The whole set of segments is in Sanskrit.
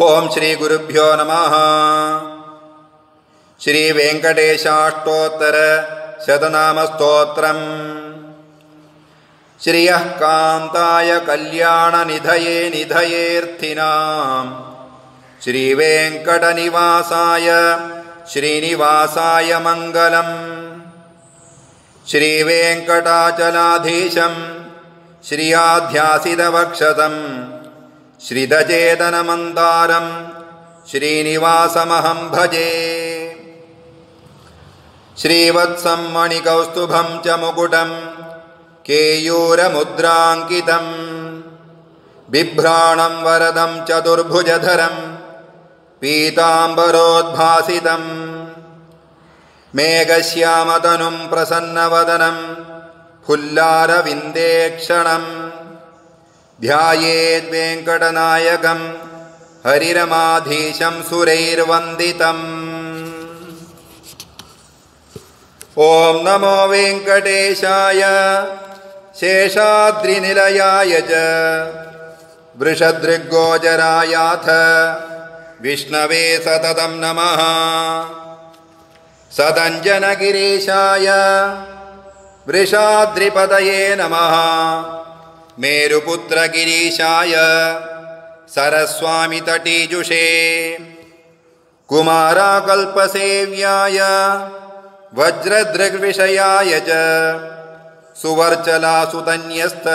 ಓಂ ಶ್ರೀ ಗುರುಭ್ಯೋ ನಮಃ. ಶ್ರೀ ವೆಂಕಟೇಶಾಷ್ಟೋತ್ತರ ಶತನಾಮ ಸ್ತೋತ್ರಂ. ಶ್ರಿಯಃ ಕಾಂತಾಯ ಕಲ್ಯಾಣ ನಿಧಯೇ ನಿಧಯೇರ್ಥಿನಾಂ ಶ್ರೀ ವೆಂಕಟನಿವಾಸಾಯ ಶ್ರೀನಿವಾಸಾಯ ಮಂಗಲಂ. ಶ್ರೀ ವೆಂಕಟಾಚಲಾಧೀಶಂ ಶ್ರಿಯಾಧ್ಯಾಸಿತವಕ್ಷಸಂ ಶ್ರಿತಚೇತನಮಂದಾರಂ ಶ್ರೀನಿವಾಸಮಹಂ ಭಜೆ. ಶ್ರೀವತ್ಸಂ ಮಣಿಕೌಸ್ತುಭಂ ಚ ಮುಕುಟಂ ಕೇಯೂರಮುದ್ರಾಂಕಿತಂ ಬಿಭ್ರಾಣಂ ವರದಂ ಚತುರ್ಭುಜಧರಂ ಪೀತಾಂಬರೋದ್ಭಾಸಿತಂ ಮೇಘಶ್ಯಾಮತನುಂ ಪ್ರಸನ್ನವದನಂ ಫುಲ್ಲಾರವಿಂದೇಕ್ಷಣಂ ಧ್ಯಾಯೇದ್ವೆಂಕಟನಾಯಕಂ ಹರಿರಮಾಧೀಶಂ ಸುರೈರ್ವಂದಿತಂ. ಓಂ ನಮೋ ವೆಂಕಟೇಶಾಯ ಶೇಷಾದ್ರಿನಿಲಯಾಯ ಚ ವೃಷದೃಗ್ಗೋಚರಾಯಾಥ ವಿಷ್ಣವೇ ಸತತಂ ನಮಃ. ಸದಂಜನಗಿರೀಶಾಯ ವೃಷಾದ್ರಿಪತಯೇ ನಮಃ. ಮೇರುಪುತ್ರಗಿರೀಶಾಯ ಸರಸ್ವಾಮಿತಟೀಜುಷೇ ಕುಮಾರಕಲ್ಪಸೇವ್ಯಾಯ ವಜ್ರದೃಗ್ವಿಷಯಾಯ ಚ ಸುವರ್ಚಲಾಸುತನ್ಯಸ್ತ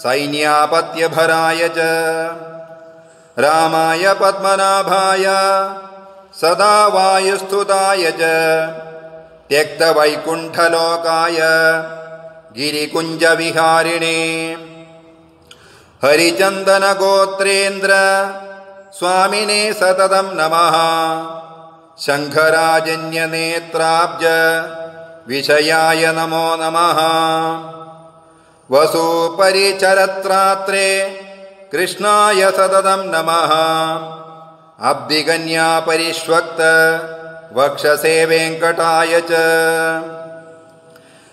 ಸೈನ್ಯಾಪತ್ಯಭರಾಯ ಚ ರಾಮಾಯ ಪದ್ಮನಾಭಾಯ ಸದಾ ವಾಯುಸ್ತುತಾಯ ಚ ತ್ಯಕ್ತವೈಕುಂಠಲೋಕಾಯ ಗಿರಿಕುಂಜವಿಹಾರಿಣೇ ಹರಿಚಂದನಗೋತ್ರೇಂದ್ರ ಸ್ವಾಮಿನೇ ಸತತಂ ನಮಃ. ಶಂಖರಾಜನ್ಯನೇತ್ರಾಬ್ಜ ವಿಷಯಾಯ ನಮೋ ನಮಃ. ವಸೂಪರಿಚರತ್ರಾತ್ರೇ ಕೃಷ್ಣಾಯ ಸತತಂ ನಮಃ. ಅಬ್ಧಿಗನ್ಯಾಪರಿಷ್ವಕ್ತ ವಕ್ಷಸೇ ವೆಂಕಟಾಯ ಚ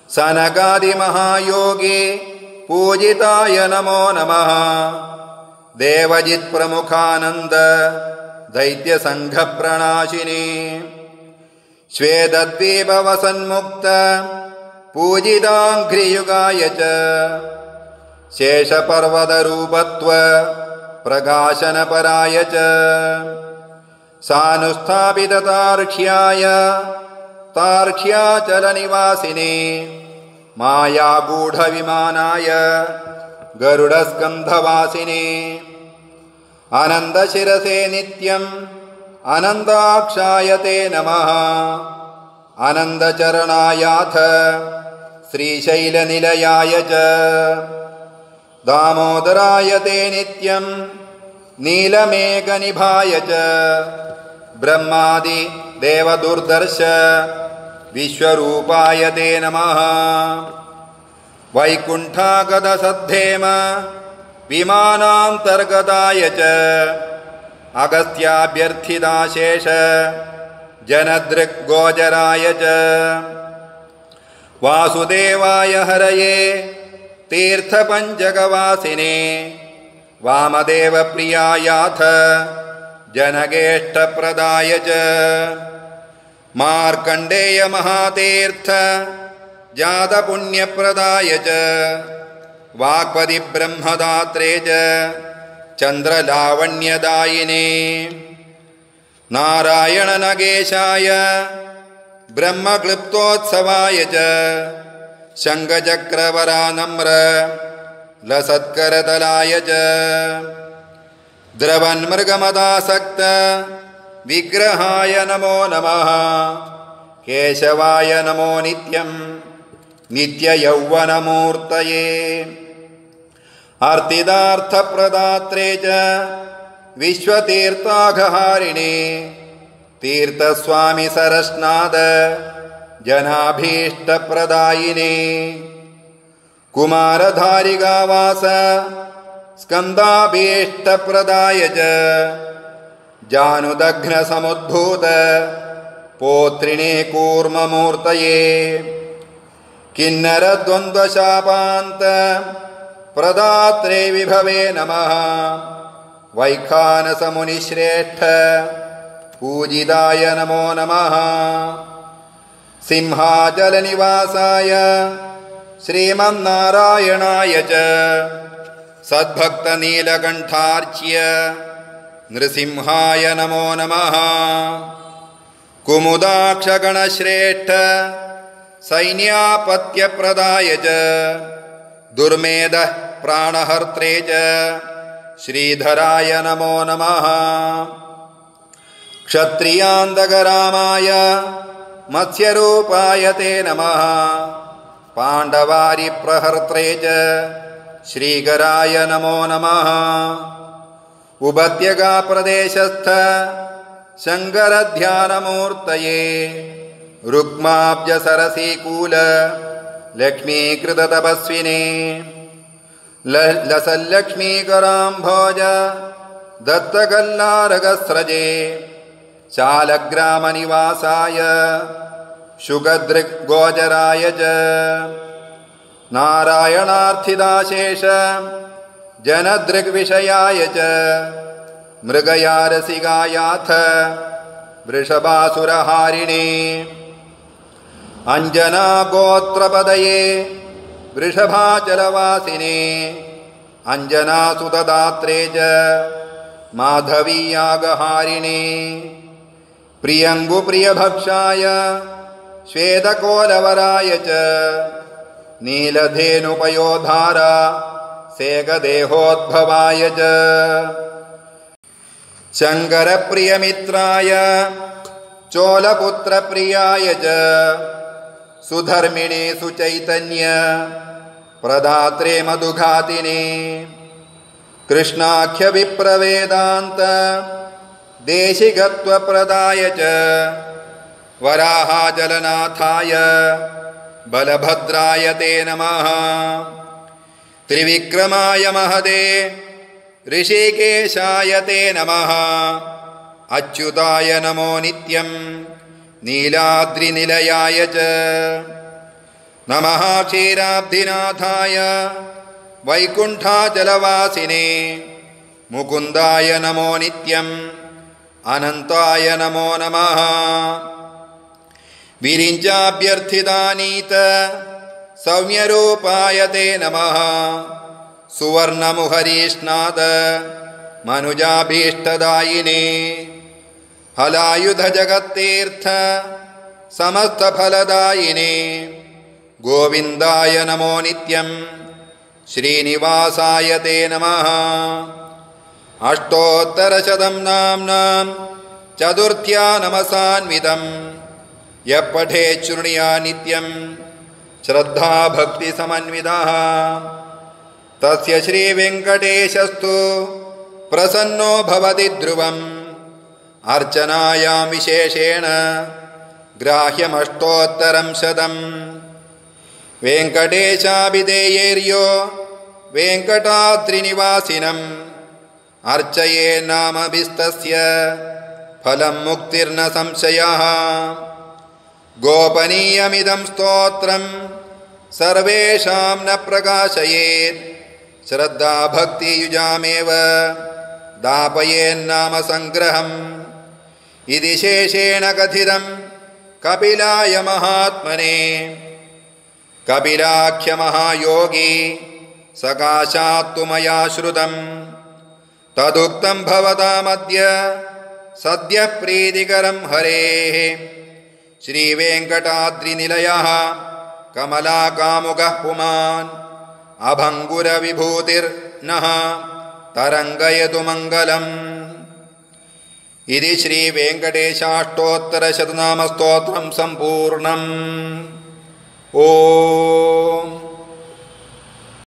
ಸನಕಾದಿಮಹಾಯೋಗಿ ಪೂಜಿತಾಯ ನಮೋ ನಮಃ. ದೇವಜಿತ್ಪ್ರಮುಖಾನಂದ ದೈತ್ಯಸಂಘಪ್ರಣಾಶಿನೇ ಶ್ವೇತದ್ವೀಪವಸನ್ಮುಕ್ತ ಪೂಜಿತಾಂಘ್ರಿಯುಗಾಯ ಚ ಶೇಷಪರ್ವತರೂಪತ್ವ ಪ್ರಕಾಶನಪರಾಯ ಚ ಸಾನುಸ್ಥಾಪಿತತಾರ್ಕ್ಷ್ಯಾಯ ತಾರ್ಕ್ಷ್ಯಾಚಲನಿವಾಸಿನೇ ಮಾಯಾಗೂಢವಿಮಾನಾಯ ಗರುಡಸ್ಕಂಧವಾಸಿನೇ ಅನಂತಶಿರಸೇ ನಿತ್ಯಂ ಅನಂತಾಕ್ಷಾಯ ತೇ ನಮಃ. ಅನಂತಚರಣಾಯಾಥ ಶ್ರೀಶೈಲನಿಲಯಾಯ ಚ ದಾಮೋದರಾಯ ತೇ ನಿತ್ಯಂ ನೀಲಮೇಘನಿಭಾಯ ಚ ಬ್ರಹ್ಮಾದಿ ದೇವದುರ್ದರ್ಶ ವಿಶ್ವರೂಪಾಯ ತೇ ನಮಃ. ವೈಕುಂಠಾಗತಸद्धೇಮ ವಿಮಾನಾಂತರ್ಗತಾಯ ಚ ಅಗಸ್ತ್ಯಾಭ್ಯರ್ಥಿತಾಶೇಷ ಜನದೃಗ್ಗೋಚರಾಯ ಚ ವಾಸುದೇವಾಯ ಹರಯೇ ತೀರ್ಥಪಂಚಕವಾಸಿನೇ ವಾಮದೇವಪ್ರಿಯಾಯಾಥ ಜನಗೇಷ್ಟಪ್ರದಾಯ ಚ ಮಾರ್ಕಂಡೇಯ ಮಹಾತೀರ್ಥ ಜಾತಪುಣ್ಯಪ್ರದಾಯ ಚ ವಾಕ್ಪದಿ ಬ್ರಹ್ಮದಾತ್ರೇ ಚ ಚಂದ್ರಲಾವಣ್ಯದಾಯಿನೇ ನಾರಾಯಣನಗೇಶಾಯ ಬ್ರಹ್ಮಕ್ಲುಪ್ತೋತ್ಸವಾಯ ಚ ಶಂಖಚಕ್ರವರಾನಮ್ರ ಲಸತ್ಕರತಲಾಯ ಚ ದ್ರವನ್ಮೃಗಮದಾಸಕ್ತ ವಿಗ್ರಹಾಯ ನಮೋ ನಮಃ. ಕೇಶವಾಯ ನಮೋ ನಿತ್ಯಂ ನಿತ್ಯಯೌವನಮೂರ್ತಯೇ ಅರ್ತಿದಾರ್ಥಪ್ರದಾತ್ರೇ ಚ ವಿಶ್ವತೀರ್ಥಾಘಹಾರಿಣೇ ತೀರ್ಥಸ್ವಾಮಿ ಸರಸ್ನಾದ ಜನಾಭೀಷ್ಟಪ್ರದಾಯಿನೇ ಕುಮಾರಧಾರಿಗಾವಾಸ ಸ್ಕಂದಾಭೀಷ್ಟಪ್ರದಾಯ ಚ ಜಾನುದಘ್ನಸಮುದ್ಭೂತ ಪೋತ್ರಿಣೇ ಕೂರ್ಮಮೂರ್ತಯೇ ಕಿನ್ನರದ್ವಂದ್ವಶಾಪಾಂತ ಪ್ರದಾತ್ರೇ ವಿಭವೇ ನಮಃ. वैखानसमुनिश्रेष्ठ पूजिताय नमो नमः। सिंहाचलनिवासाय श्रीमन्नारायणाय च सद्भक्तनीलकण्ठार्च्य नृसिंहाय नमो नमः। कुमुदाक्षगणश्रेष्ठ सैन्यापत्यप्रदाय च दुर्मेधः प्राणहर्त्रे च श्रीधराय नमो नमः। क्षत्रियान्तकरामाय मत्स्यरूपाय ते नमः। पाण्डवारिप्रहर्त्रे च श्रीकराय नमो नमः। उपत्यकाप्रदेशस्थ शङ्करध्यानमूर्तये रुक्माब्जसरसीकूल लक्ष्मीकृततपस्विने लसल्लक्ष्मीकराम्भोज दत्तकल्लारगस्रजे चालग्रामनिवासाय शुकदृग्गोचराय च नारायणार्थिदाशेष जनदृग्विषयाय च मृगयारसिकायाथ वृषभासुरहारिणे अञ्जनागोत्रपदये वृषभाचलवासिने अञ्जनासुतदात्रे च माधवीयागहारिणे प्रियङ्गुप्रियभक्षाय श्वेतकोलवराय च नीलधेनुपयोधारा सेकदेहोद्भवाय च शङ्करप्रियमित्राय चोलपुत्रप्रियाय च सुधर्मिणे सुचैतन्य प्रदात्रे मधुघातिने कृष्णाख्यविप्रवेदान्त देशिकत्वप्रदाय च वराहाचलनाथाय बलभद्राय ते नमः। त्रिविक्रमाय महदे ऋषिकेशाय ते नमः। अच्युताय नमो नित्यं नीलाद्रिनिलयाय च नमः। क्षीराब्धिनाथाय वैकुण्ठाचलवासिने मुकुन्दाय नमो नित्यम् अनन्ताय नमो नमः। विरिञ्चाभ्यर्थितानीत सौम्यरूपाय ते नमः। सुवर्णमुहरीष्णाद मनुजाभीष्टदायिने हलायुधजगत्तीर्थ समस्तफलदायिने गोविन्दाय नमो नित्यं श्रीनिवासाय ते नमः। अष्टोत्तरशतं नाम्नां चतुर्थ्या नमसान्वितं यः पठेत् शृणुयात् नित्यं श्रद्धाभक्तिसमन्वितः तस्य श्रीवेङ्कटेशस्तु प्रसन्नो भवति ध्रुवम्। अर्चनायां विशेषेण ग्राह्यमष्टोत्तरं शतम्। वेङ्कटेशाभिधेयेर्यो वेङ्कटाद्रिनिवासिनम् अर्चये नामभिस्तस्य फलं मुक्तिर्न संशयः। गोपनीयमिदं स्तोत्रं सर्वेषां न प्रकाशयेत् श्रद्धाभक्तियुजामेव दापयेन्नाम संग्रहम्। इति शेषेण कथितं कपिलाय महात्मने। कपिलाख्यमहायोगी सकाशात्तु मया श्रुतं तदुक्तं भवतामद्य सद्यः प्रीतिकरं हरेः। श्रीवेङ्कटाद्रिनिलयः कमलाकामुकः पुमान् अभङ्गुरविभूतिर्नः तरङ्गयतु मङ्गलम्। इति श्रीवेङ्कटेशाष्टोत्तरशतनामस्तोत्रं सम्पूर्णम्। ओम्।